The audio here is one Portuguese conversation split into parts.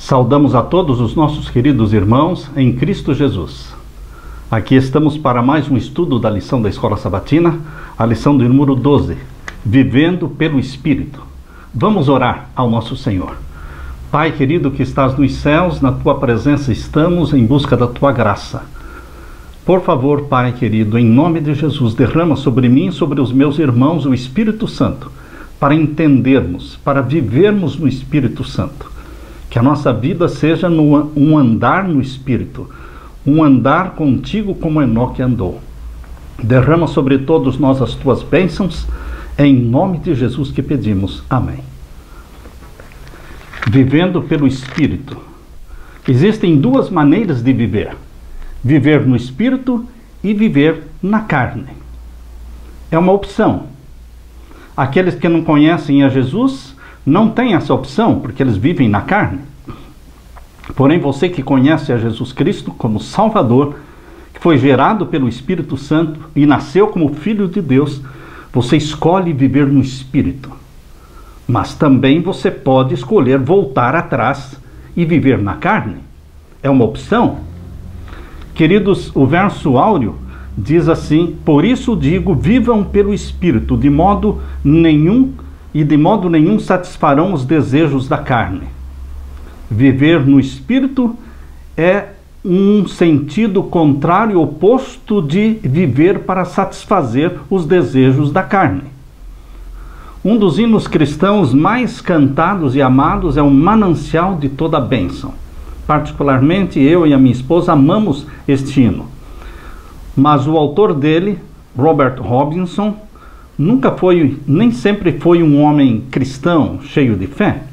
Saudamos a todos os nossos queridos irmãos em Cristo Jesus. Aqui estamos para mais um estudo da lição da Escola Sabatina, a lição do número 12, Vivendo pelo Espírito. Vamos orar ao nosso Senhor. Pai querido que estás nos céus, na Tua presença estamos em busca da Tua graça. Por favor, Pai querido, em nome de Jesus, derrama sobre mim e sobre os meus irmãos o Espírito Santo, para entendermos, para vivermos no Espírito Santo. Que a nossa vida seja um andar no Espírito, um andar contigo como Enoque andou. Derrama sobre todos nós as tuas bênçãos, em nome de Jesus que pedimos. Amém. Vivendo pelo Espírito. Existem duas maneiras de viver: viver no Espírito e viver na carne. É uma opção. Aqueles que não conhecem a Jesus não têm essa opção, porque eles vivem na carne. Porém, você que conhece a Jesus Cristo como Salvador, que foi gerado pelo Espírito Santo e nasceu como Filho de Deus, você escolhe viver no Espírito. Mas também você pode escolher voltar atrás e viver na carne. É uma opção. Queridos, o verso áureo diz assim: por isso digo, vivam pelo Espírito, de modo nenhum satisfarão os desejos da carne. Viver no Espírito é um sentido contrário, oposto de viver para satisfazer os desejos da carne. Um dos hinos cristãos mais cantados e amados é o Manancial de Toda Bênção. Particularmente eu e a minha esposa amamos este hino. Mas o autor dele, Robert Robinson, nem sempre foi um homem cristão, cheio de fé.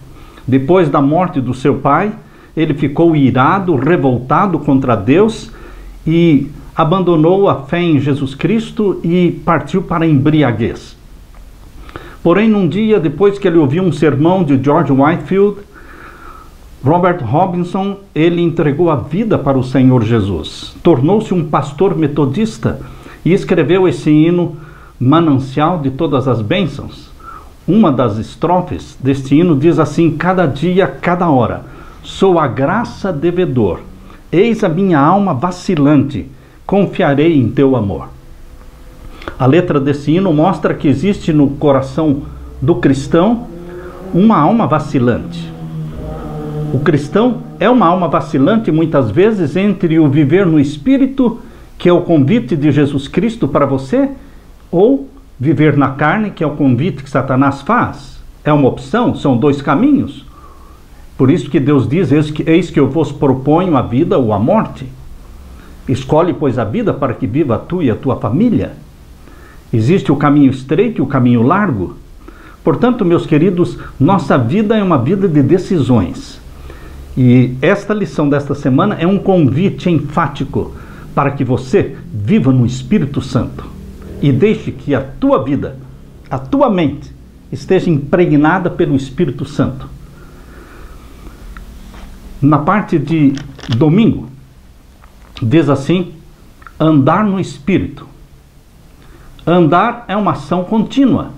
Depois da morte do seu pai, ele ficou irado, revoltado contra Deus e abandonou a fé em Jesus Cristo e partiu para a embriaguez. Porém, num dia, depois que ele ouviu um sermão de George Whitefield, Robert Robinson, ele entregou a vida para o Senhor Jesus. Tornou-se um pastor metodista e escreveu esse hino, Manancial de Todas as Bênçãos. Uma das estrofes deste hino diz assim: cada dia, cada hora, sou a graça devedor, eis a minha alma vacilante, confiarei em teu amor. A letra desse hino mostra que existe no coração do cristão uma alma vacilante. O cristão é uma alma vacilante muitas vezes entre o viver no Espírito, que é o convite de Jesus Cristo para você, ou viver na carne, que é o convite que Satanás faz. É uma opção, são dois caminhos. Por isso que Deus diz: eis que eu vos proponho a vida ou a morte. Escolhe, pois, a vida para que viva tu e a tua família. Existe o caminho estreito e o caminho largo. Portanto, meus queridos, nossa vida é uma vida de decisões. E esta lição desta semana é um convite enfático para que você viva no Espírito Santo e deixe que a tua vida, a tua mente, esteja impregnada pelo Espírito Santo. Na parte de domingo, diz assim: andar no Espírito. Andar é uma ação contínua.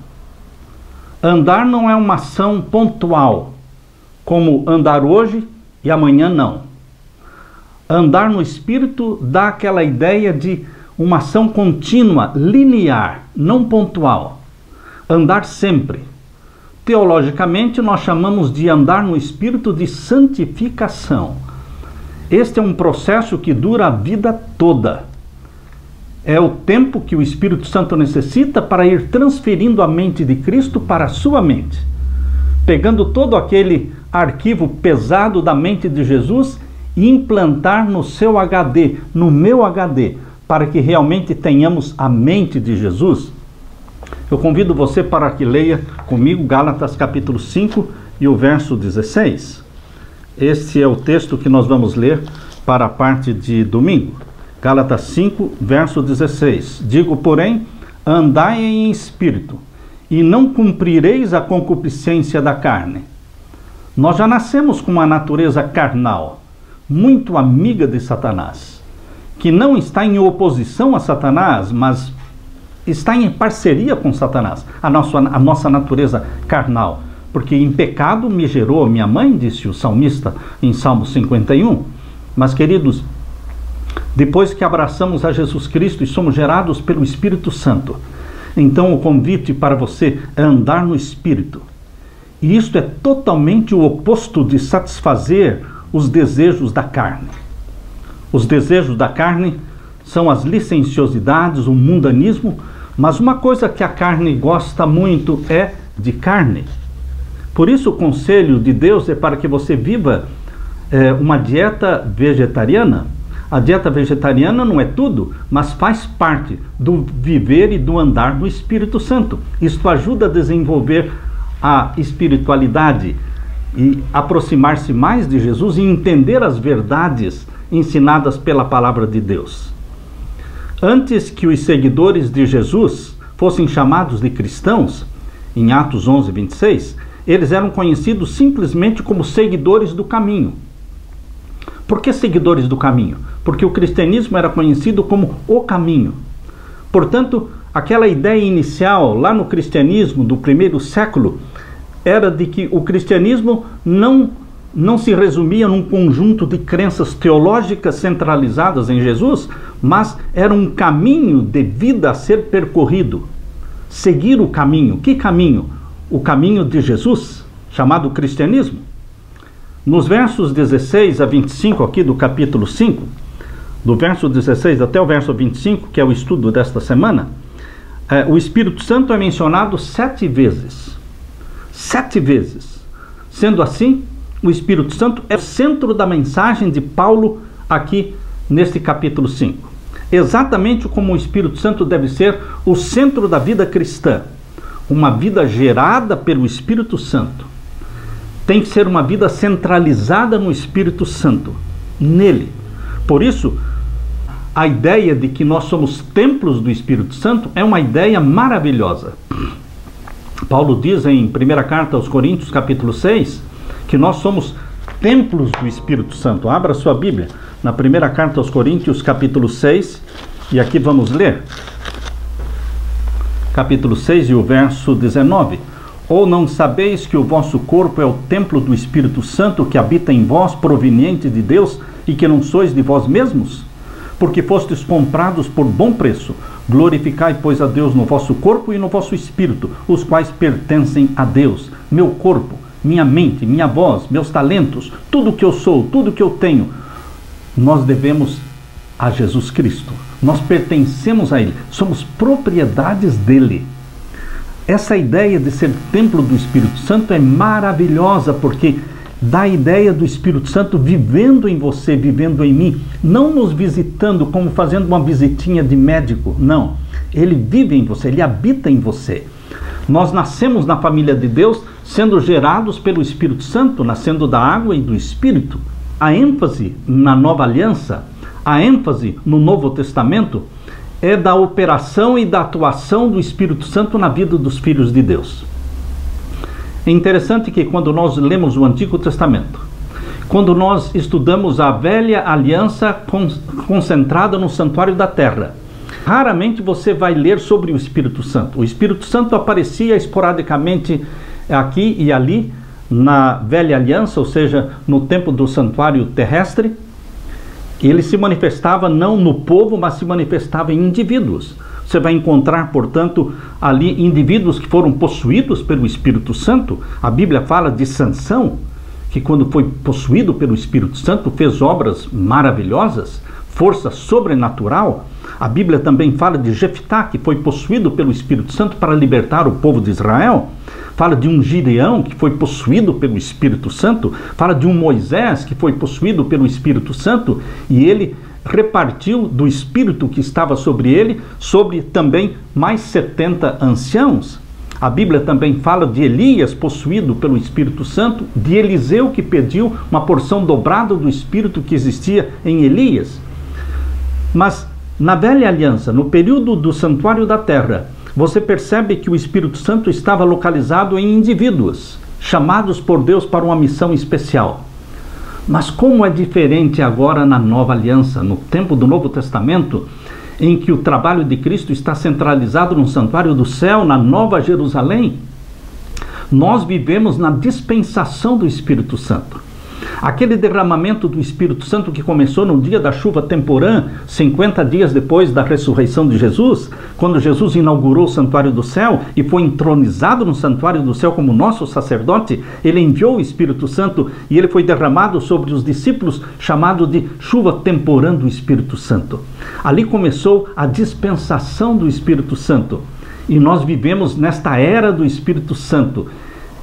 Andar não é uma ação pontual, como andar hoje e amanhã não. Andar no Espírito dá aquela ideia de uma ação contínua, linear, não pontual. Andar sempre. Teologicamente, nós chamamos de andar no Espírito de santificação. Este é um processo que dura a vida toda. É o tempo que o Espírito Santo necessita para ir transferindo a mente de Cristo para a sua mente, pegando todo aquele arquivo pesado da mente de Jesus e implantar no seu HD, no meu HD, para que realmente tenhamos a mente de Jesus. Eu convido você para que leia comigo Gálatas capítulo 5 e o verso 16. Este é o texto que nós vamos ler para a parte de domingo. Gálatas 5, verso 16. Digo, porém, andai em espírito, e não cumprireis a concupiscência da carne. Nós já nascemos com uma natureza carnal, muito amiga de Satanás, que não está em oposição a Satanás, mas está em parceria com Satanás, a nossa natureza carnal. porque em pecado me gerou minha mãe, disse o salmista em Salmo 51. Mas, queridos, depois que abraçamos a Jesus Cristo e somos gerados pelo Espírito Santo, então o convite para você é andar no Espírito. E isto é totalmente o oposto de satisfazer os desejos da carne. Os desejos da carne são as licenciosidades, o mundanismo, mas uma coisa que a carne gosta muito é de carne. Por isso o conselho de Deus é para que você viva uma dieta vegetariana. A dieta vegetariana não é tudo, mas faz parte do viver e do andar do Espírito Santo. Isto ajuda a desenvolver a espiritualidade e aproximar-se mais de Jesus e entender as verdades ensinadas pela palavra de Deus. Antes que os seguidores de Jesus fossem chamados de cristãos, em Atos 11, 26, eles eram conhecidos simplesmente como seguidores do caminho. Por que seguidores do caminho? Porque o cristianismo era conhecido como o caminho. Portanto, aquela ideia inicial lá no cristianismo do primeiro século era de que o cristianismo não se resumia num conjunto de crenças teológicas centralizadas em Jesus, mas era um caminho de vida a ser percorrido. Seguir o caminho. Que caminho? O caminho de Jesus, chamado cristianismo. Nos versos 16 a 25 aqui do capítulo 5, do verso 16 até o verso 25, que é o estudo desta semana, o Espírito Santo é mencionado 7 vezes. 7 vezes. Sendo assim, o Espírito Santo é o centro da mensagem de Paulo aqui neste capítulo 5. Exatamente como o Espírito Santo deve ser o centro da vida cristã. Uma vida gerada pelo Espírito Santo. Tem que ser uma vida centralizada no Espírito Santo, nele. Por isso, a ideia de que nós somos templos do Espírito Santo é uma ideia maravilhosa. Paulo diz em 1ª carta aos Coríntios, capítulo 6, que nós somos templos do Espírito Santo. Abra sua Bíblia na 1ª carta aos Coríntios, capítulo 6, e aqui vamos ler. Capítulo 6 e o verso 19. Ou não sabeis que o vosso corpo é o templo do Espírito Santo que habita em vós, proveniente de Deus, e que não sois de vós mesmos? Porque fostes comprados por bom preço. Glorificai, pois, a Deus no vosso corpo e no vosso espírito, os quais pertencem a Deus. Meu corpo, minha mente, minha voz, meus talentos, tudo que eu sou, tudo que eu tenho, nós devemos a Jesus Cristo. Nós pertencemos a Ele, somos propriedades dEle. Essa ideia de ser templo do Espírito Santo é maravilhosa, porque dá a ideia do Espírito Santo vivendo em você, vivendo em mim, não nos visitando como fazendo uma visitinha de médico, não. Ele vive em você, ele habita em você. Nós nascemos na família de Deus, sendo gerados pelo Espírito Santo, nascendo da água e do Espírito. A ênfase na Nova Aliança, a ênfase no Novo Testamento, é da operação e da atuação do Espírito Santo na vida dos filhos de Deus. É interessante que quando nós lemos o Antigo Testamento, quando nós estudamos a velha aliança concentrada no santuário da terra, raramente você vai ler sobre o Espírito Santo. O Espírito Santo aparecia esporadicamente aqui e ali na velha aliança, ou seja, no tempo do santuário terrestre. Ele se manifestava não no povo, mas se manifestava em indivíduos. Você vai encontrar, portanto, ali indivíduos que foram possuídos pelo Espírito Santo. A Bíblia fala de Sansão, que quando foi possuído pelo Espírito Santo fez obras maravilhosas, força sobrenatural. A Bíblia também fala de Jefitá, que foi possuído pelo Espírito Santo para libertar o povo de Israel. Fala de um Gideão que foi possuído pelo Espírito Santo. Fala de um Moisés que foi possuído pelo Espírito Santo e ele repartiu do Espírito que estava sobre ele, sobre também mais 70 anciãos. A Bíblia também fala de Elias possuído pelo Espírito Santo, de Eliseu que pediu uma porção dobrada do Espírito que existia em Elias. Mas na velha aliança, no período do santuário da terra, você percebe que o Espírito Santo estava localizado em indivíduos, chamados por Deus para uma missão especial. Mas como é diferente agora na nova aliança, no tempo do Novo Testamento, em que o trabalho de Cristo está centralizado no santuário do céu, na Nova Jerusalém? Nós vivemos na dispensação do Espírito Santo. Aquele derramamento do Espírito Santo que começou no dia da chuva temporã, 50 dias depois da ressurreição de Jesus, quando Jesus inaugurou o santuário do céu e foi entronizado no santuário do céu como nosso sacerdote, ele enviou o Espírito Santo e ele foi derramado sobre os discípulos, chamado de chuva temporã do Espírito Santo. Ali começou a dispensação do Espírito Santo. E nós vivemos nesta era do Espírito Santo,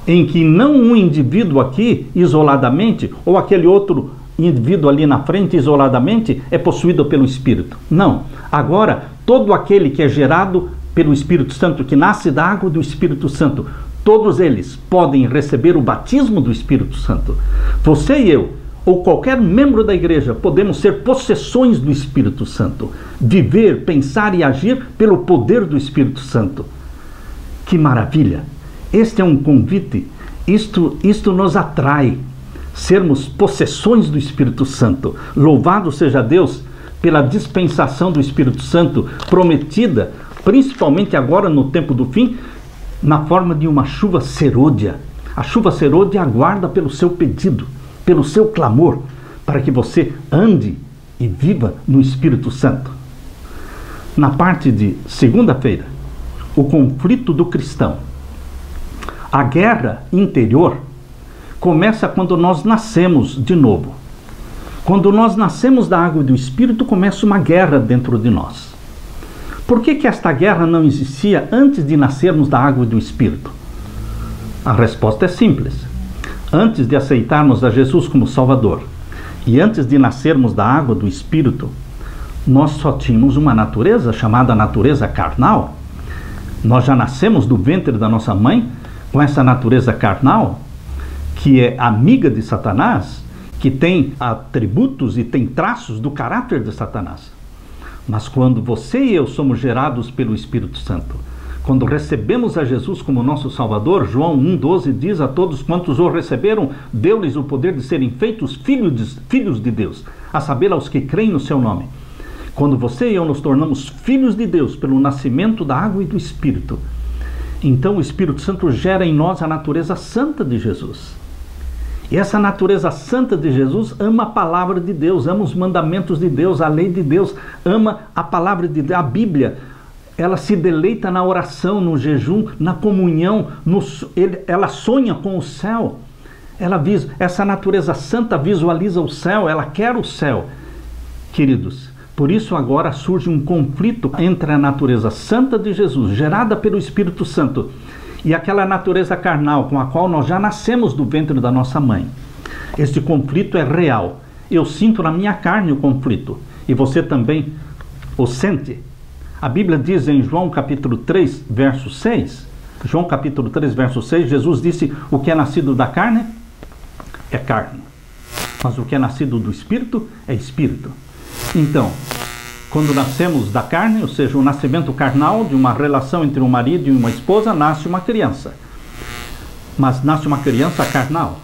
em que não um indivíduo aqui, isoladamente, ou aquele outro indivíduo ali na frente, isoladamente, é possuído pelo Espírito. Não. Agora, todo aquele que é gerado pelo Espírito Santo, que nasce da água do Espírito Santo, todos eles podem receber o batismo do Espírito Santo. Você e eu, ou qualquer membro da igreja, podemos ser possessões do Espírito Santo. Viver, pensar e agir pelo poder do Espírito Santo. Que maravilha! Este é um convite, isto nos atrai, sermos possessões do Espírito Santo. Louvado seja Deus pela dispensação do Espírito Santo, prometida, principalmente agora no tempo do fim, na forma de uma chuva serôdia. A chuva serôdia aguarda pelo seu pedido, pelo seu clamor, para que você ande e viva no Espírito Santo. Na parte de segunda-feira, o conflito do cristão. A guerra interior começa quando nós nascemos de novo. Quando nós nascemos da água e do Espírito, começa uma guerra dentro de nós. Por que esta guerra não existia antes de nascermos da água e do Espírito? A resposta é simples. Antes de aceitarmos a Jesus como Salvador e antes de nascermos da água do Espírito, nós só tínhamos uma natureza chamada natureza carnal. Nós já nascemos do ventre da nossa mãe com essa natureza carnal, que é amiga de Satanás, que tem atributos e tem traços do caráter de Satanás. Mas quando você e eu somos gerados pelo Espírito Santo, quando recebemos a Jesus como nosso Salvador, João 1,12 diz: a todos quantos o receberam, deu-lhes o poder de serem feitos filhos de Deus, a saber, aos que creem no seu nome. Quando você e eu nos tornamos filhos de Deus pelo nascimento da água e do Espírito, então o Espírito Santo gera em nós a natureza santa de Jesus. E essa natureza santa de Jesus ama a palavra de Deus, ama os mandamentos de Deus, a lei de Deus, ama a palavra de Deus, a Bíblia. Ela se deleita na oração, no jejum, na comunhão, ela sonha com o céu. Essa natureza santa visualiza o céu, ela quer o céu. Queridos, por isso agora surge um conflito entre a natureza santa de Jesus, gerada pelo Espírito Santo, e aquela natureza carnal com a qual nós já nascemos do ventre da nossa mãe. Este conflito é real. Eu sinto na minha carne o conflito, e você também o sente. A Bíblia diz em João capítulo 3, verso 6, João capítulo 3, verso 6, Jesus disse: o que é nascido da carne é carne, mas o que é nascido do Espírito é Espírito. Então, quando nascemos da carne, ou seja, o nascimento carnal de uma relação entre um marido e uma esposa, nasce uma criança. Mas nasce uma criança carnal.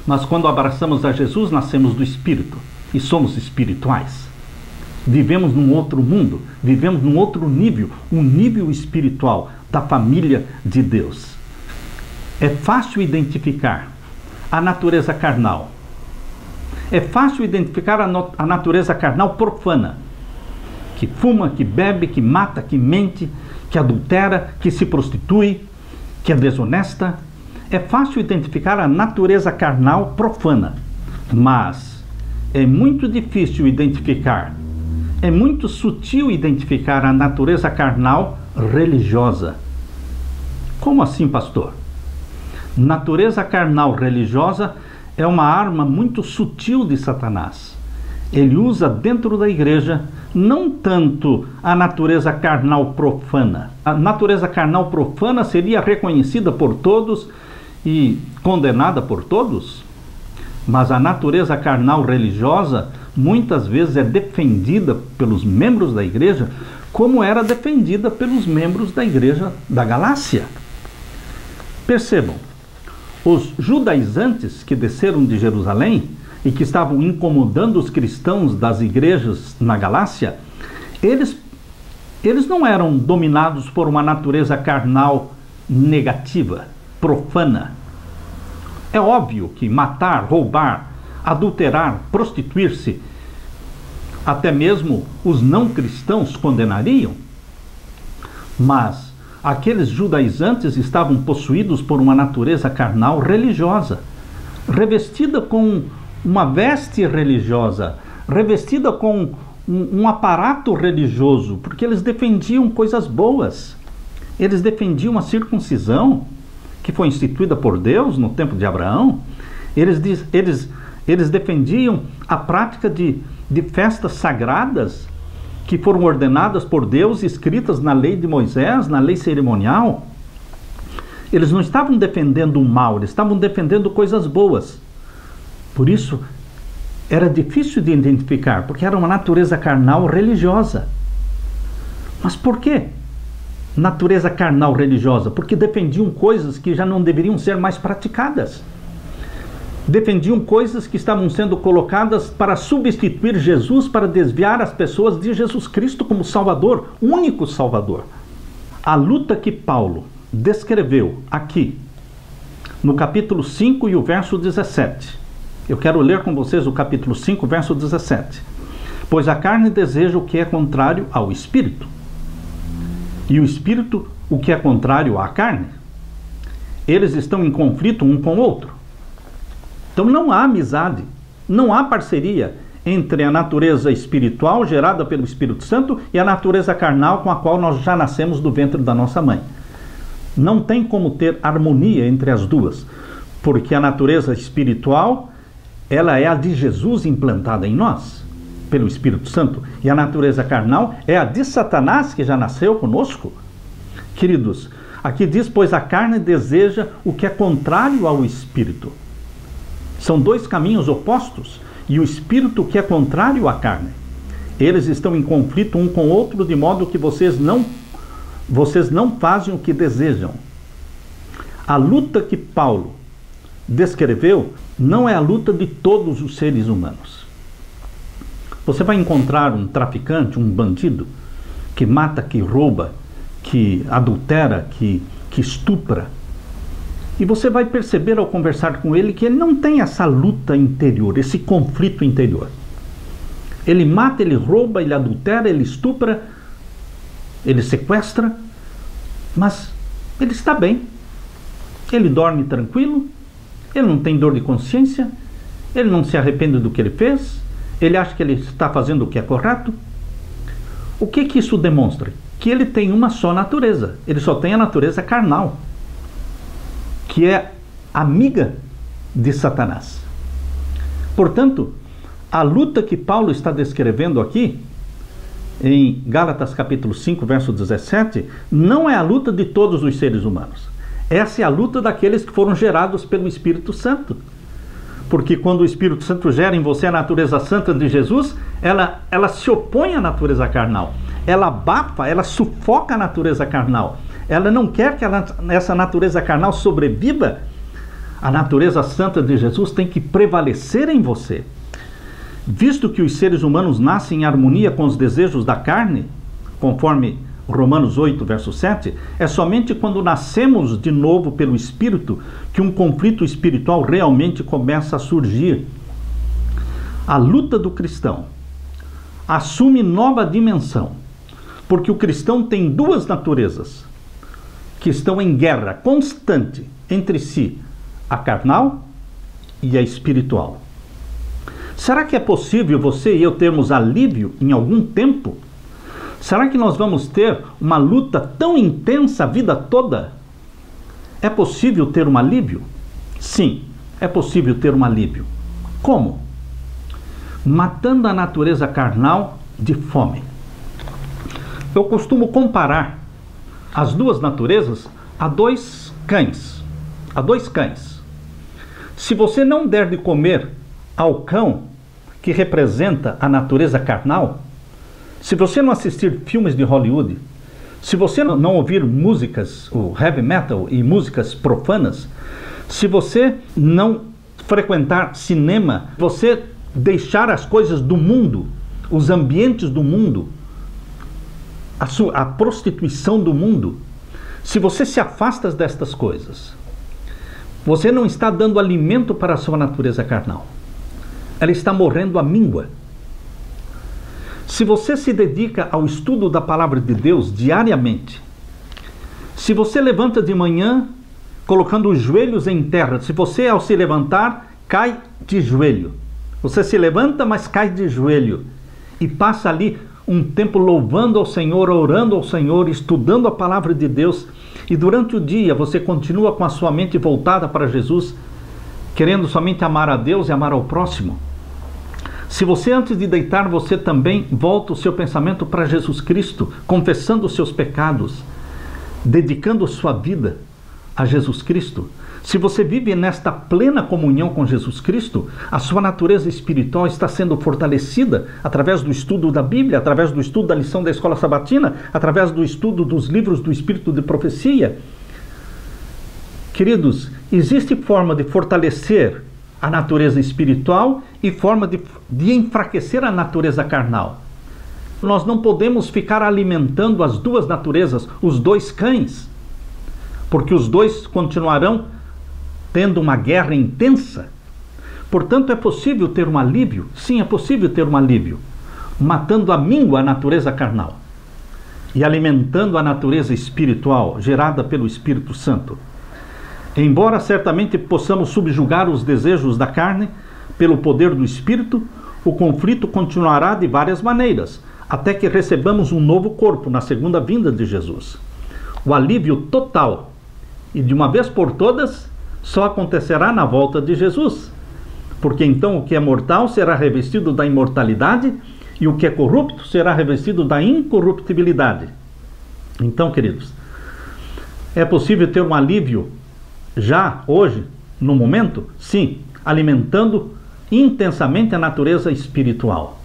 Mas quando abraçamos a Jesus, nascemos do Espírito e somos espirituais. Vivemos num outro mundo, vivemos num outro nível, um nível espiritual da família de Deus. É fácil identificar a natureza carnal. É fácil identificar a natureza carnal profana, que fuma, que bebe, que mata, que mente, que adultera, que se prostitui, que é desonesta. É fácil identificar a natureza carnal profana, mas é muito difícil identificar, é muito sutil identificar a natureza carnal religiosa. Como assim, pastor? Natureza carnal religiosa é uma arma muito sutil de Satanás. Ele usa dentro da igreja não tanto a natureza carnal profana. A natureza carnal profana seria reconhecida por todos e condenada por todos, mas a natureza carnal religiosa muitas vezes é defendida pelos membros da igreja, como era defendida pelos membros da igreja da Galácia. Percebam, os judaizantes que desceram de Jerusalém e que estavam incomodando os cristãos das igrejas na Galácia, eles não eram dominados por uma natureza carnal negativa. profana. É óbvio que matar, roubar, adulterar, prostituir-se, até mesmo os não cristãos condenariam, mas aqueles judaizantes estavam possuídos por uma natureza carnal religiosa, revestida com uma veste religiosa, revestida com um aparato religioso, porque eles defendiam coisas boas. Eles defendiam a circuncisão, que foi instituída por Deus no tempo de Abraão. Eles defendiam a prática de festas sagradas que foram ordenadas por Deus, escritas na lei de Moisés, na lei cerimonial. Eles não estavam defendendo o mal, eles estavam defendendo coisas boas. Por isso, era difícil de identificar, porque era uma natureza carnal religiosa. Mas por quê? Natureza carnal religiosa? Porque defendiam coisas que já não deveriam ser mais praticadas. Defendiam coisas que estavam sendo colocadas para substituir Jesus, para desviar as pessoas de Jesus Cristo como Salvador, único Salvador. A luta que Paulo descreveu aqui, no capítulo 5 e o verso 17. Eu quero ler com vocês o capítulo 5, verso 17. Pois a carne deseja o que é contrário ao Espírito, e o Espírito o que é contrário à carne. Eles estão em conflito um com o outro. Então não há amizade, não há parceria entre a natureza espiritual gerada pelo Espírito Santo e a natureza carnal com a qual nós já nascemos do ventre da nossa mãe. Não tem como ter harmonia entre as duas, porque a natureza espiritual, ela é a de Jesus implantada em nós, pelo Espírito Santo, e a natureza carnal é a de Satanás que já nasceu conosco. Queridos, aqui diz, pois a carne deseja o que é contrário ao Espírito. São dois caminhos opostos, e o Espírito que é contrário à carne. Eles estão em conflito um com o outro, de modo que vocês não fazem o que desejam. A luta que Paulo descreveu não é a luta de todos os seres humanos. Você vai encontrar um traficante, um bandido, que mata, que rouba, que adultera, que estupra. E você vai perceber ao conversar com ele que ele não tem essa luta interior, esse conflito interior. Ele mata, ele rouba, ele adultera, ele estupra, ele sequestra, mas ele está bem. Ele dorme tranquilo, ele não tem dor de consciência, ele não se arrepende do que ele fez, ele acha que ele está fazendo o que é correto. O que isso demonstra? Que ele tem uma só natureza, ele só tem a natureza carnal, que é amiga de Satanás. Portanto, a luta que Paulo está descrevendo aqui, em Gálatas capítulo 5, verso 17, não é a luta de todos os seres humanos. Essa é a luta daqueles que foram gerados pelo Espírito Santo. Porque quando o Espírito Santo gera em você a natureza santa de Jesus, ela se opõe à natureza carnal. Ela abafa, ela sufoca a natureza carnal. Ela não quer que essa natureza carnal sobreviva. A natureza santa de Jesus tem que prevalecer em você. Visto que os seres humanos nascem em harmonia com os desejos da carne, conforme Romanos 8, verso 7, é somente quando nascemos de novo pelo Espírito que um conflito espiritual realmente começa a surgir. A luta do cristão assume nova dimensão, porque o cristão tem duas naturezas que estão em guerra constante entre si, a carnal e a espiritual. Será que é possível você e eu termos alívio em algum tempo? Será que nós vamos ter uma luta tão intensa a vida toda? É possível ter um alívio? Sim, é possível ter um alívio. Como? Matando a natureza carnal de fome. Eu costumo comparar as duas naturezas a dois cães. Se você não der de comer ao cão, que representa a natureza carnal, se você não assistir filmes de Hollywood, se você não ouvir músicas, o heavy metal e músicas profanas, se você não frequentar cinema, você deixar as coisas do mundo, os ambientes do mundo, a prostituição do mundo, se você se afasta destas coisas, Você não está dando alimento para a sua natureza carnal. Ela está morrendo à míngua. Se você se dedica ao estudo da palavra de Deus diariamente, se você levanta de manhã colocando os joelhos em terra, se você ao se levantar cai de joelho, você se levanta mas cai de joelho e passa ali um tempo louvando ao Senhor, orando ao Senhor, estudando a palavra de Deus, e durante o dia você continua com a sua mente voltada para Jesus, querendo somente amar a Deus e amar ao próximo. Se você antes de deitar, você também volta o seu pensamento para Jesus Cristo, confessando os seus pecados, dedicando sua vida a Jesus Cristo, se você vive nesta plena comunhão com Jesus Cristo, a sua natureza espiritual está sendo fortalecida através do estudo da Bíblia, através do estudo da lição da escola sabatina, através do estudo dos livros do Espírito de Profecia. Queridos, existe forma de fortalecer a natureza espiritual e forma de enfraquecer a natureza carnal. Nós não podemos ficar alimentando as duas naturezas, os dois cães, porque os dois continuarão tendo uma guerra intensa. Portanto, é possível ter um alívio? Sim, é possível ter um alívio, matando à míngua a natureza carnal e alimentando a natureza espiritual, gerada pelo Espírito Santo. Embora certamente possamos subjugar os desejos da carne pelo poder do Espírito, o conflito continuará de várias maneiras, até que recebamos um novo corpo na segunda vinda de Jesus. O alívio total e de uma vez por todas só acontecerá na volta de Jesus, porque então o que é mortal será revestido da imortalidade e o que é corrupto será revestido da incorruptibilidade. Então, queridos, é possível ter um alívio já hoje, no momento? Sim, alimentando intensamente a natureza espiritual.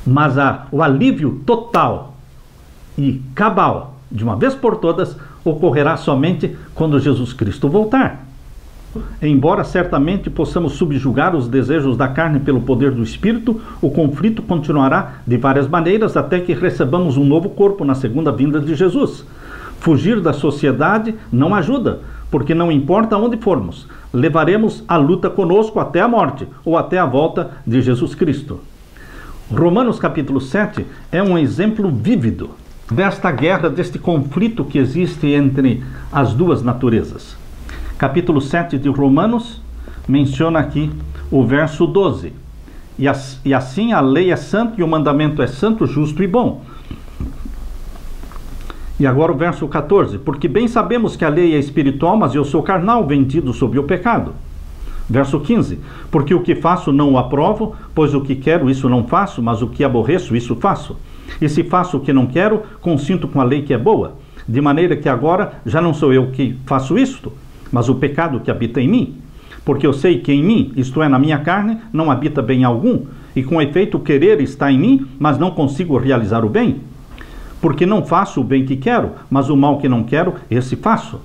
Mas o alívio total e cabal, de uma vez por todas, ocorrerá somente quando Jesus Cristo voltar. Embora certamente possamos subjugar os desejos da carne pelo poder do Espírito, o conflito continuará de várias maneiras até que recebamos um novo corpo na segunda vinda de Jesus. Fugir da sociedade não ajuda, porque não importa onde formos, levaremos a luta conosco até a morte ou até a volta de Jesus Cristo. Romanos capítulo 7 é um exemplo vívido desta guerra, deste conflito que existe entre as duas naturezas. Capítulo 7 de Romanos menciona aqui o verso 12. E assim a lei é santa e o mandamento é santo, justo e bom. E agora o verso 14. Porque bem sabemos que a lei é espiritual, mas eu sou carnal, vendido sob o pecado. Verso 15. Porque o que faço não o aprovo, pois o que quero isso não faço, mas o que aborreço isso faço. E se faço o que não quero, consinto com a lei que é boa. De maneira que agora já não sou eu que faço isto, mas o pecado que habita em mim. Porque eu sei que em mim, isto é, na minha carne, não habita bem algum, e com efeito o querer está em mim, mas não consigo realizar o bem. Porque não faço o bem que quero, mas o mal que não quero, esse faço.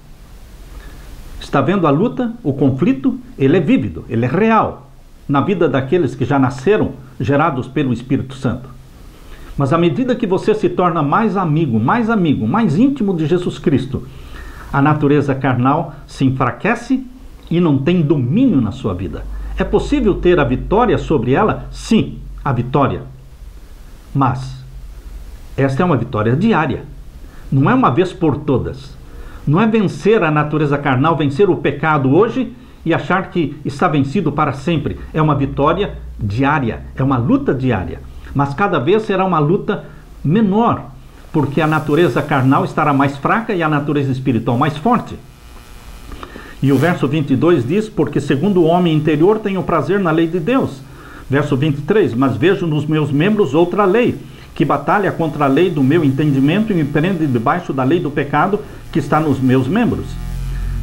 Está vendo a luta, o conflito? Ele é vívido, ele é real, na vida daqueles que já nasceram, gerados pelo Espírito Santo. Mas à medida que você se torna mais amigo, mais íntimo de Jesus Cristo, a natureza carnal se enfraquece e não tem domínio na sua vida. É possível ter a vitória sobre ela? Sim, a vitória. Mas esta é uma vitória diária. Não é uma vez por todas. Não é vencer a natureza carnal, vencer o pecado hoje e achar que está vencido para sempre. É uma vitória diária, é uma luta diária. Mas cada vez será uma luta menor, porque a natureza carnal estará mais fraca e a natureza espiritual mais forte. E o verso 22 diz, porque segundo o homem interior tenho prazer na lei de Deus. Verso 23, mas vejo nos meus membros outra lei, que batalha contra a lei do meu entendimento e me prende debaixo da lei do pecado que está nos meus membros.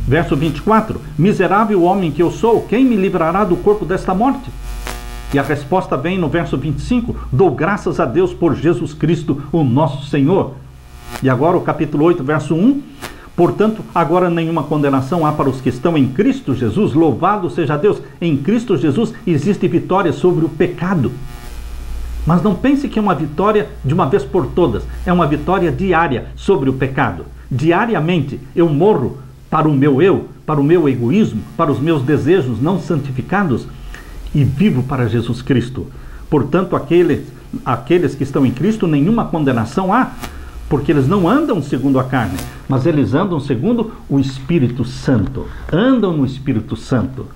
Verso 24, miserável homem que eu sou, quem me livrará do corpo desta morte? E a resposta vem no verso 25, dou graças a Deus por Jesus Cristo, o nosso Senhor. E agora o capítulo 8, verso 1, portanto, agora nenhuma condenação há para os que estão em Cristo Jesus, louvado seja Deus, em Cristo Jesus existe vitória sobre o pecado. Mas não pense que é uma vitória de uma vez por todas, é uma vitória diária sobre o pecado. Diariamente eu morro para o meu eu, para o meu egoísmo, para os meus desejos não santificados e vivo para Jesus Cristo. Portanto, aqueles que estão em Cristo, nenhuma condenação há, porque eles não andam segundo a carne, mas eles andam segundo o Espírito Santo. Andam no Espírito Santo.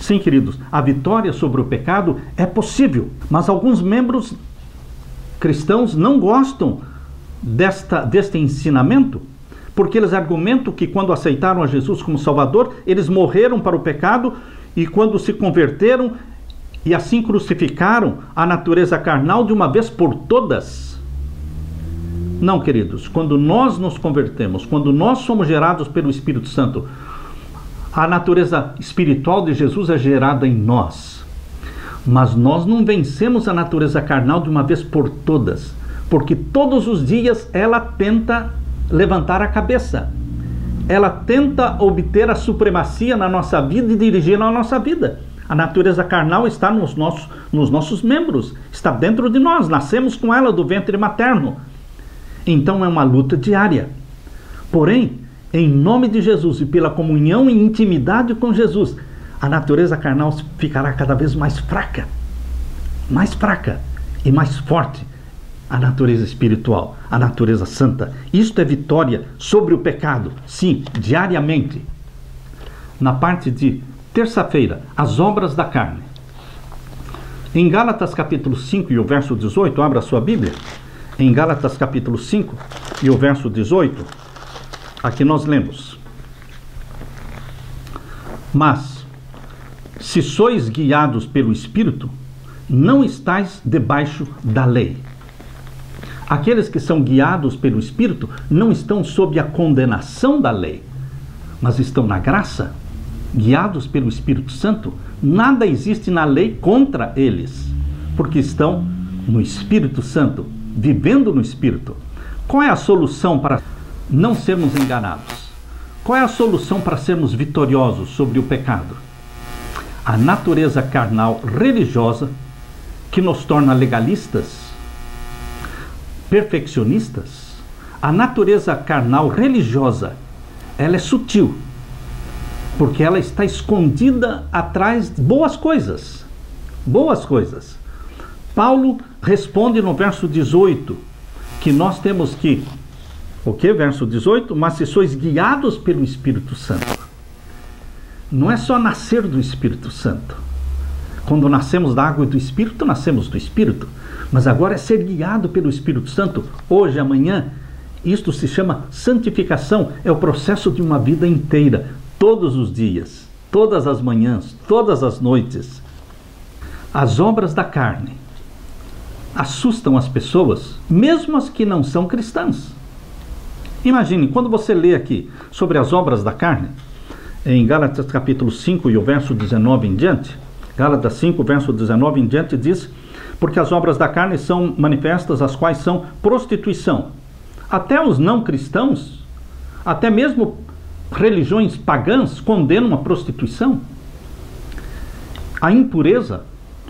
Sim, queridos, a vitória sobre o pecado é possível, mas alguns membros cristãos não gostam deste ensinamento, porque eles argumentam que quando aceitaram a Jesus como Salvador, eles morreram para o pecado e quando se converteram e assim crucificaram a natureza carnal de uma vez por todas. Não, queridos, quando nós nos convertemos, quando nós somos gerados pelo Espírito Santo, a natureza espiritual de Jesus é gerada em nós. Mas nós não vencemos a natureza carnal de uma vez por todas, porque todos os dias ela tenta levantar a cabeça. Ela tenta obter a supremacia na nossa vida e dirigir a nossa vida. A natureza carnal está nos nossos membros, está dentro de nós, nascemos com ela do ventre materno. Então é uma luta diária. Porém, em nome de Jesus e pela comunhão e intimidade com Jesus, a natureza carnal ficará cada vez mais fraca e mais forte. A natureza espiritual, a natureza santa. Isto é vitória sobre o pecado, sim, diariamente. Na parte de terça-feira, as obras da carne. Em Gálatas capítulo 5 e o verso 18, abra a sua Bíblia. Em Gálatas capítulo 5 e o verso 18, aqui nós lemos: mas, se sois guiados pelo Espírito, não estáis debaixo da lei. Aqueles que são guiados pelo Espírito não estão sob a condenação da lei, mas estão na graça, guiados pelo Espírito Santo. Nada existe na lei contra eles, porque estão no Espírito Santo, vivendo no Espírito. Qual é a solução para não sermos enganados? Qual é a solução para sermos vitoriosos sobre o pecado? A natureza carnal religiosa, que nos torna legalistas, perfeccionistas. A natureza carnal religiosa, ela é sutil, porque ela está escondida atrás de boas coisas. Boas coisas. Paulo responde no verso 18 que nós temos que, o que? Verso 18, mas se sois guiados pelo Espírito Santo. Não é só nascer do Espírito Santo. Quando nascemos da água e do Espírito, nascemos do Espírito. Mas agora é ser guiado pelo Espírito Santo, hoje, amanhã. Isto se chama santificação, é o processo de uma vida inteira, todos os dias, todas as manhãs, todas as noites. As obras da carne assustam as pessoas, mesmo as que não são cristãs. Imagine, quando você lê aqui sobre as obras da carne, em Gálatas capítulo 5 e o verso 19 em diante, Gálatas 5, verso 19 em diante diz: porque as obras da carne são manifestas, as quais são prostituição. Até os não cristãos, até mesmo religiões pagãs, condenam a prostituição, a impureza,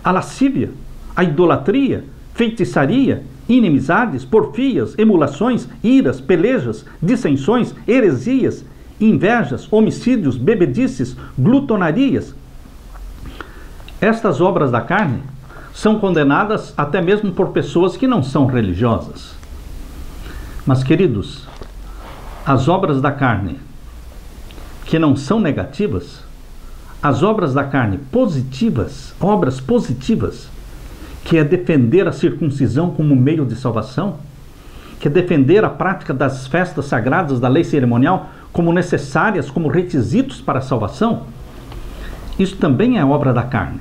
a lascívia, a idolatria, feitiçaria, inimizades, porfias, emulações, iras, pelejas, dissensões, heresias, invejas, homicídios, bebedices, glutonarias. Estas obras da carne são condenadas até mesmo por pessoas que não são religiosas. Mas, queridos, as obras da carne que não são negativas, as obras da carne positivas, obras positivas, que é defender a circuncisão como meio de salvação, que é defender a prática das festas sagradas da lei cerimonial como necessárias, como requisitos para a salvação, isso também é obra da carne,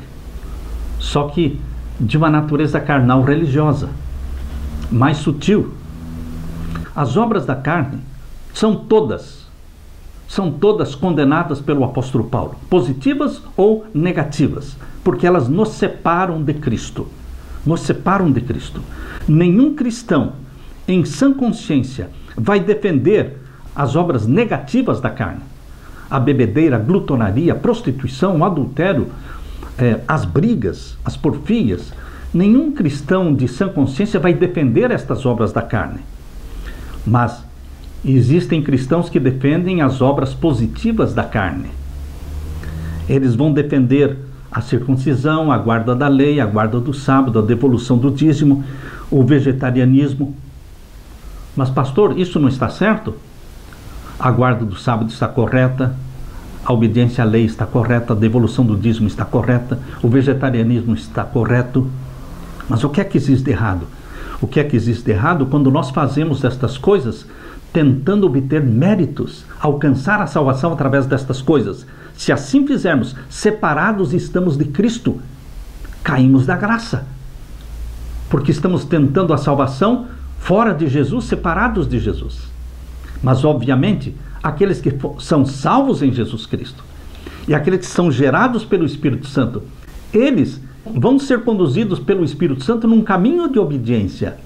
só que de uma natureza carnal religiosa, mais sutil. As obras da carne são todas condenadas pelo apóstolo Paulo, positivas ou negativas, porque elas nos separam de Cristo. Nos separam de Cristo. Nenhum cristão em sã consciência vai defender as obras negativas da carne. A bebedeira, a glutonaria, a prostituição, o adultério, as brigas, as porfias. Nenhum cristão de sã consciência vai defender estas obras da carne. Mas E existem cristãos que defendem as obras positivas da carne. Eles vão defender a circuncisão, a guarda da lei, a guarda do sábado, a devolução do dízimo, o vegetarianismo. Mas, pastor, isso não está certo? A guarda do sábado está correta, a obediência à lei está correta, a devolução do dízimo está correta, o vegetarianismo está correto. Mas o que é que existe de errado? O que é que existe de errado quando nós fazemos estas coisas tentando obter méritos, alcançar a salvação através destas coisas? Se assim fizermos, separados estamos de Cristo, caímos da graça, porque estamos tentando a salvação fora de Jesus, separados de Jesus. Mas, obviamente, aqueles que são salvos em Jesus Cristo e aqueles que são gerados pelo Espírito Santo, eles vão ser conduzidos pelo Espírito Santo num caminho de obediência,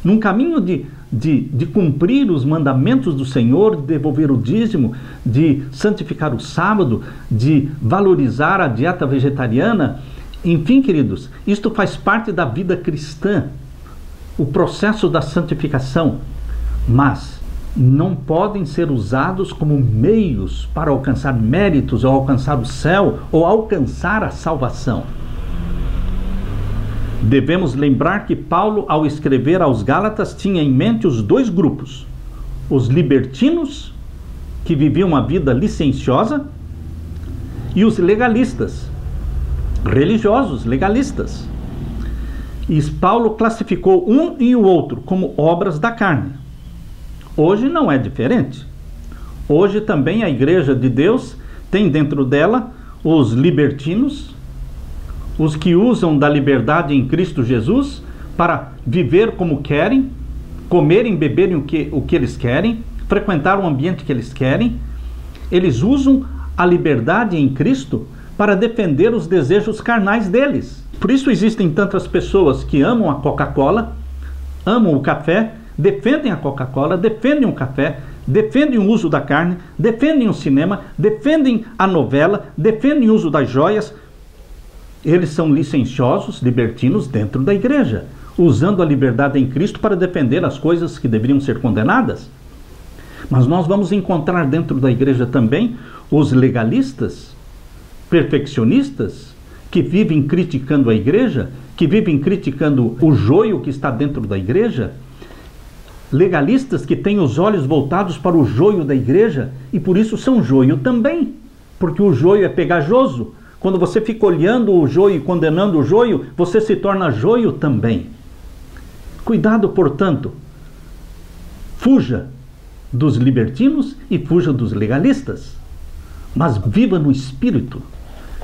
num caminho de cumprir os mandamentos do Senhor, de devolver o dízimo, de santificar o sábado, de valorizar a dieta vegetariana. Enfim, queridos, isto faz parte da vida cristã, o processo da santificação, mas não podem ser usados como meios para alcançar méritos, ou alcançar o céu, ou alcançar a salvação. Devemos lembrar que Paulo, ao escrever aos Gálatas, tinha em mente os dois grupos: os libertinos, que viviam uma vida licenciosa, e os legalistas, religiosos, legalistas. E Paulo classificou um e o outro como obras da carne. Hoje não é diferente. Hoje também a Igreja de Deus tem dentro dela os libertinos, os que usam da liberdade em Cristo Jesus para viver como querem, comerem, beberem o que eles querem, frequentar o ambiente que eles querem. Eles usam a liberdade em Cristo para defender os desejos carnais deles. Por isso existem tantas pessoas que amam a Coca-Cola, amam o café, defendem a Coca-Cola, defendem o café, defendem o uso da carne, defendem o cinema, defendem a novela, defendem o uso das joias. Eles são licenciosos, libertinos dentro da igreja, usando a liberdade em Cristo para defender as coisas que deveriam ser condenadas. Mas nós vamos encontrar dentro da igreja também os legalistas, perfeccionistas, que vivem criticando a igreja, que vivem criticando o joio que está dentro da igreja, legalistas que têm os olhos voltados para o joio da igreja e por isso são joio também, porque o joio é pegajoso. Quando você fica olhando o joio e condenando o joio, você se torna joio também. Cuidado, portanto, fuja dos libertinos e fuja dos legalistas, mas viva no Espírito.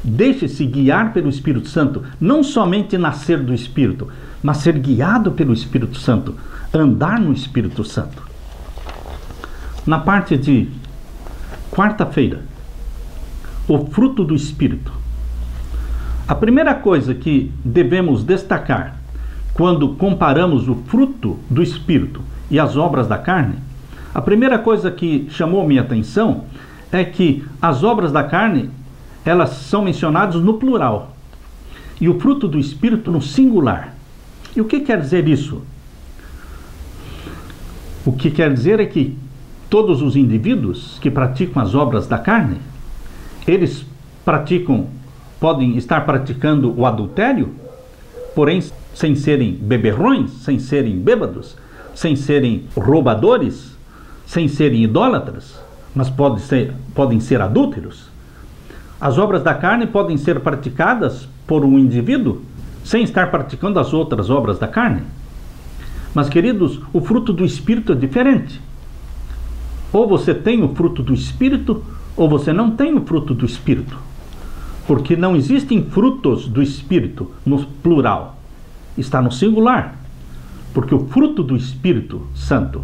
Deixe-se guiar pelo Espírito Santo, não somente nascer do Espírito, mas ser guiado pelo Espírito Santo, andar no Espírito Santo. Na parte de quarta-feira, o fruto do Espírito. A primeira coisa que devemos destacar quando comparamos o fruto do Espírito e as obras da carne, a primeira coisa que chamou minha atenção é que as obras da carne, elas são mencionadas no plural e o fruto do Espírito no singular. E o que quer dizer isso? O que quer dizer é que todos os indivíduos que praticam as obras da carne, eles podem estar praticando o adultério, porém sem serem beberrões, sem serem bêbados, sem serem roubadores, sem serem idólatras, mas podem ser adúlteros. As obras da carne podem ser praticadas por um indivíduo sem estar praticando as outras obras da carne. Mas, queridos, o fruto do Espírito é diferente. Ou você tem o fruto do Espírito, ou você não tem o fruto do Espírito. Porque não existem frutos do Espírito no plural. Está no singular. Porque o fruto do Espírito Santo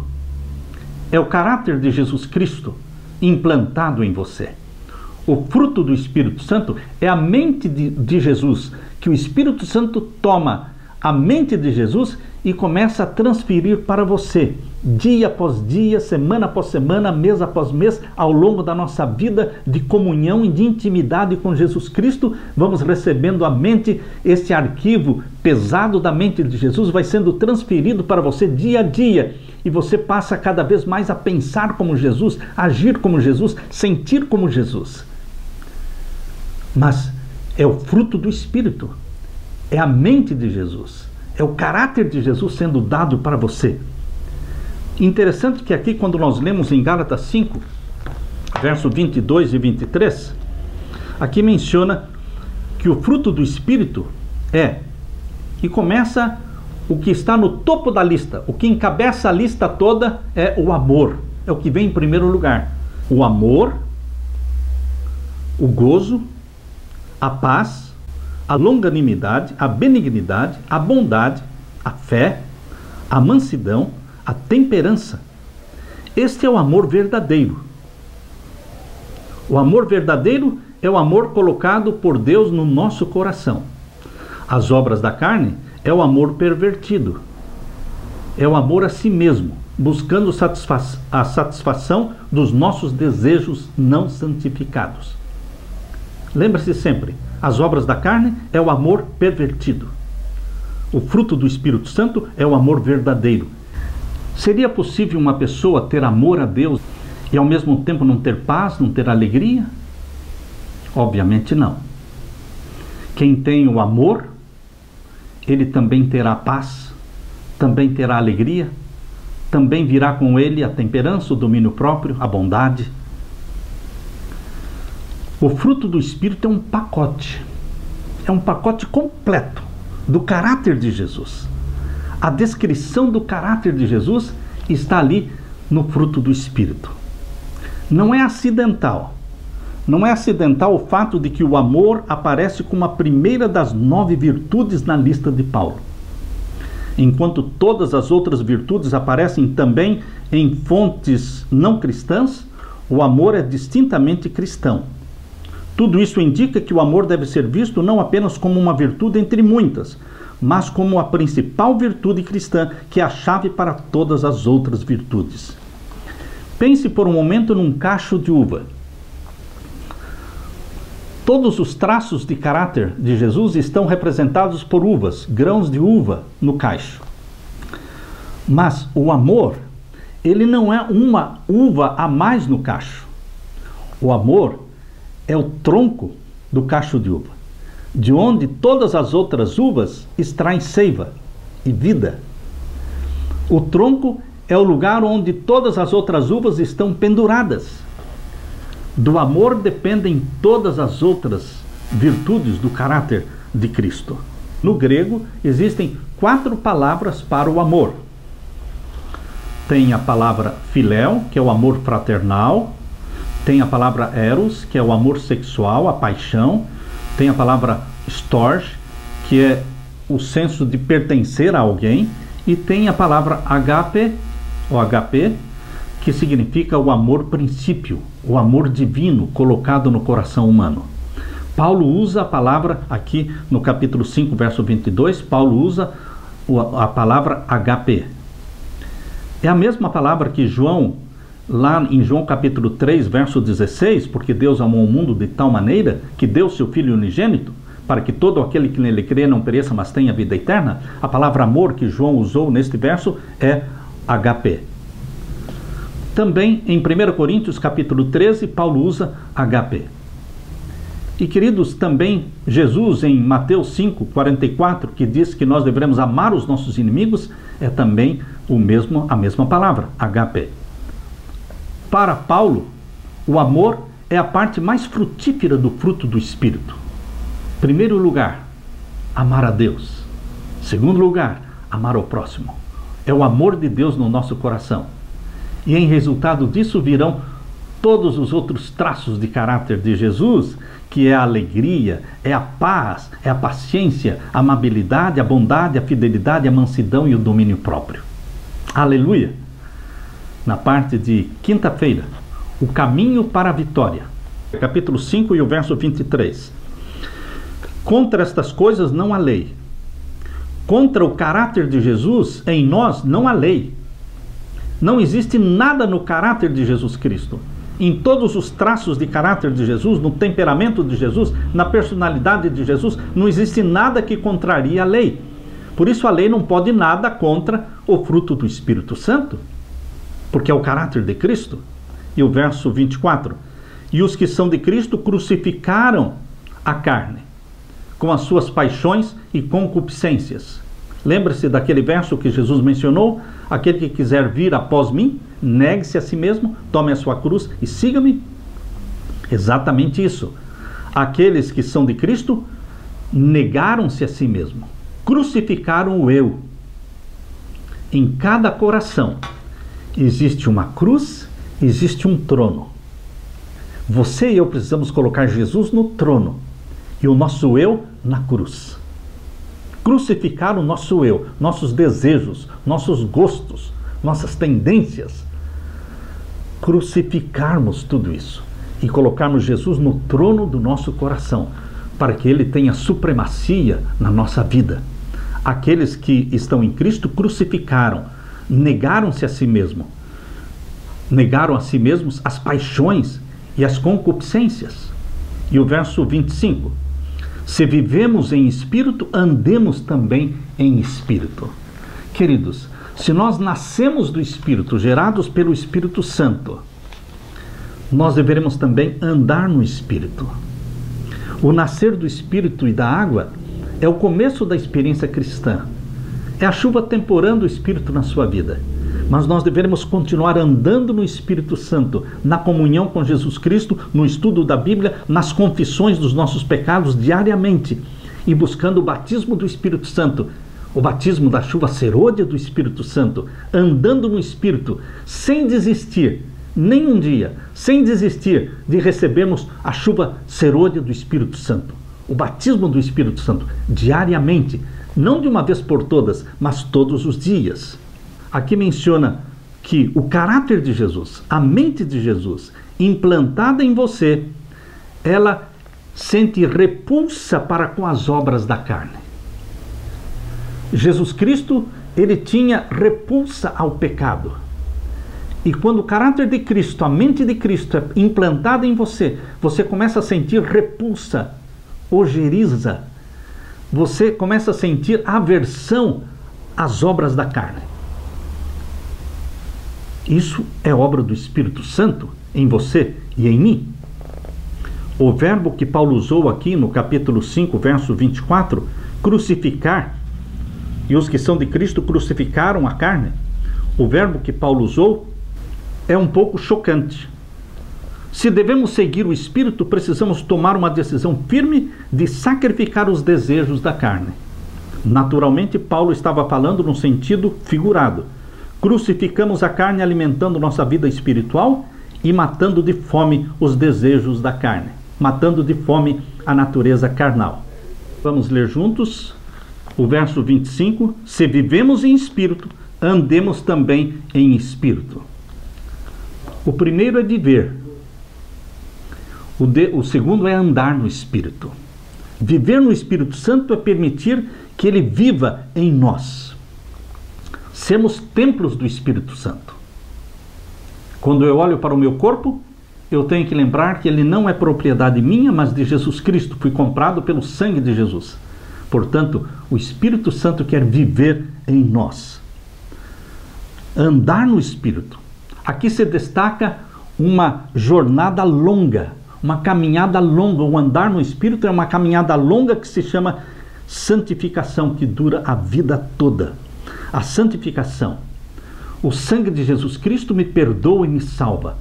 é o caráter de Jesus Cristo implantado em você. O fruto do Espírito Santo é a mente de Jesus, que o Espírito Santo toma a mente de Jesus e começa a transferir para você, dia após dia, semana após semana, mês após mês, ao longo da nossa vida de comunhão e de intimidade com Jesus Cristo, vamos recebendo a mente, este arquivo pesado da mente de Jesus vai sendo transferido para você dia a dia, e você passa cada vez mais a pensar como Jesus, agir como Jesus, sentir como Jesus. Mas é o fruto do Espírito, é a mente de Jesus, é o caráter de Jesus sendo dado para você. Interessante que aqui, quando nós lemos em Gálatas 5, verso 22 e 23, aqui menciona que o fruto do Espírito e começa o que está no topo da lista, o que encabeça a lista toda é o amor, é o que vem em primeiro lugar. O amor, o gozo, a paz, a longanimidade, a benignidade, a bondade, a fé, a mansidão, a temperança. Este é o amor verdadeiro. O amor verdadeiro é o amor colocado por Deus no nosso coração. As obras da carne é o amor pervertido. É o amor a si mesmo, buscando a satisfação dos nossos desejos não santificados. Lembre-se sempre, as obras da carne é o amor pervertido. O fruto do Espírito Santo é o amor verdadeiro. Seria possível uma pessoa ter amor a Deus e ao mesmo tempo não ter paz, não ter alegria? Obviamente não. Quem tem o amor, ele também terá paz, também terá alegria, também virá com ele a temperança, o domínio próprio, a bondade. O fruto do Espírito é um pacote completo do caráter de Jesus. A descrição do caráter de Jesus está ali no fruto do Espírito. Não é acidental o fato de que o amor aparece como a primeira das 9 virtudes na lista de Paulo. Enquanto todas as outras virtudes aparecem também em fontes não cristãs, o amor é distintamente cristão. Tudo isso indica que o amor deve ser visto não apenas como uma virtude entre muitas, mas como a principal virtude cristã, que é a chave para todas as outras virtudes. Pense por um momento num cacho de uva. Todos os traços de caráter de Jesus estão representados por uvas, grãos de uva no cacho. Mas o amor, ele não é uma uva a mais no cacho. O amor é o tronco do cacho de uva, de onde todas as outras uvas extraem seiva e vida. O tronco é o lugar onde todas as outras uvas estão penduradas. Do amor dependem todas as outras virtudes do caráter de Cristo. No grego existem 4 palavras para o amor. Tem a palavra philéu, que é o amor fraternal. Tem a palavra eros, que é o amor sexual, a paixão. Tem a palavra storge, que é o senso de pertencer a alguém. E tem a palavra agape, ou HP, que significa o amor princípio, o amor divino colocado no coração humano. Paulo usa a palavra, aqui no capítulo 5, verso 22, Paulo usa a palavra HP. É a mesma palavra que João, lá em João capítulo 3, verso 16, porque Deus amou o mundo de tal maneira que deu seu Filho unigênito, para que todo aquele que nele crê não pereça, mas tenha vida eterna. A palavra amor que João usou neste verso é HP. Também em 1 Coríntios capítulo 13, Paulo usa HP. E queridos, também Jesus em Mateus 5, 44, que diz que nós devemos amar os nossos inimigos, é também a mesma palavra, HP. Para Paulo, o amor é a parte mais frutífera do fruto do Espírito. Primeiro lugar, amar a Deus. Segundo lugar, amar ao próximo. É o amor de Deus no nosso coração. E em resultado disso virão todos os outros traços de caráter de Jesus, que é a alegria, é a paz, é a paciência, a amabilidade, a bondade, a fidelidade, a mansidão e o domínio próprio. Aleluia! Na parte de quinta-feira, o caminho para a vitória. Capítulo 5 e o verso 23. Contra estas coisas não há lei. Contra o caráter de Jesus, em nós não há lei. Não existe nada no caráter de Jesus Cristo. Em todos os traços de caráter de Jesus, no temperamento de Jesus, na personalidade de Jesus, não existe nada que contraria a lei. Por isso a lei não pode nada contra o fruto do Espírito Santo, porque é o caráter de Cristo. E o verso 24: e os que são de Cristo crucificaram a carne, com as suas paixões e concupiscências. Lembra-se daquele verso que Jesus mencionou? Aquele que quiser vir após mim, negue-se a si mesmo, tome a sua cruz e siga-me. Exatamente isso. Aqueles que são de Cristo negaram-se a si mesmo, crucificaram o eu. Em cada coração existe uma cruz, existe um trono. Você e eu precisamos colocar Jesus no trono e o nosso eu na cruz. Crucificar o nosso eu, nossos desejos, nossos gostos, nossas tendências. Crucificarmos tudo isso e colocarmos Jesus no trono do nosso coração, para que Ele tenha supremacia na nossa vida. Aqueles que estão em Cristo crucificaram, negaram-se a si mesmo, negaram a si mesmos as paixões e as concupiscências. E o verso 25: se vivemos em espírito, andemos também em espírito. Queridos, se nós nascemos do Espírito, gerados pelo Espírito Santo, nós deveremos também andar no Espírito. O nascer do Espírito e da água é o começo da experiência cristã. É a chuva temporando o Espírito na sua vida. Mas nós devemos continuar andando no Espírito Santo, na comunhão com Jesus Cristo, no estudo da Bíblia, nas confissões dos nossos pecados diariamente e buscando o batismo do Espírito Santo, o batismo da chuva serôdia do Espírito Santo, andando no Espírito, sem desistir, nem um dia, sem desistir de recebermos a chuva serôdia do Espírito Santo, o batismo do Espírito Santo, diariamente, não de uma vez por todas, mas todos os dias. Aqui menciona que o caráter de Jesus, a mente de Jesus, implantada em você, ela sente repulsa para com as obras da carne. Jesus Cristo, ele tinha repulsa ao pecado. E quando o caráter de Cristo, a mente de Cristo é implantada em você, você começa a sentir repulsa, ojeriza. Você começa a sentir aversão às obras da carne. Isso é obra do Espírito Santo em você e em mim. O verbo que Paulo usou aqui no capítulo 5, verso 24, crucificar, e os que são de Cristo crucificaram a carne, o verbo que Paulo usou é um pouco chocante. Se devemos seguir o Espírito, precisamos tomar uma decisão firme de sacrificar os desejos da carne. Naturalmente, Paulo estava falando no sentido figurado. Crucificamos a carne alimentando nossa vida espiritual e matando de fome os desejos da carne, matando de fome a natureza carnal. Vamos ler juntos o verso 25. Se vivemos em espírito, andemos também em espírito. O primeiro é viver. O segundo é andar no Espírito. Viver no Espírito Santo é permitir que Ele viva em nós. Sermos templos do Espírito Santo. Quando eu olho para o meu corpo, eu tenho que lembrar que ele não é propriedade minha, mas de Jesus Cristo. Fui comprado pelo sangue de Jesus. Portanto, o Espírito Santo quer viver em nós. Andar no Espírito. Aqui se destaca uma jornada longa, uma caminhada longa. O andar no Espírito é uma caminhada longa que se chama santificação, que dura a vida toda. A santificação. O sangue de Jesus Cristo me perdoa e me salva.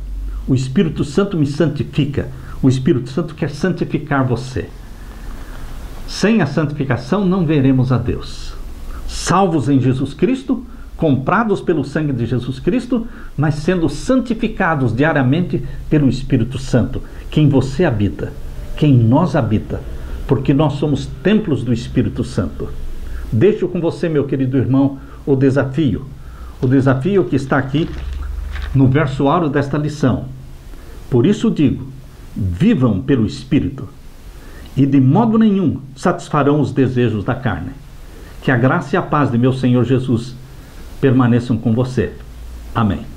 O Espírito Santo me santifica. O Espírito Santo quer santificar você. Sem a santificação não veremos a Deus. Salvos em Jesus Cristo, comprados pelo sangue de Jesus Cristo, mas sendo santificados diariamente pelo Espírito Santo, que em você habita, que em nós habita, porque nós somos templos do Espírito Santo. Deixo com você, meu querido irmão, o desafio que está aqui no verso áureo desta lição. Por isso digo, vivam pelo Espírito, e de modo nenhum satisfarão os desejos da carne. Que a graça e a paz de meu Senhor Jesus permaneçam com você. Amém.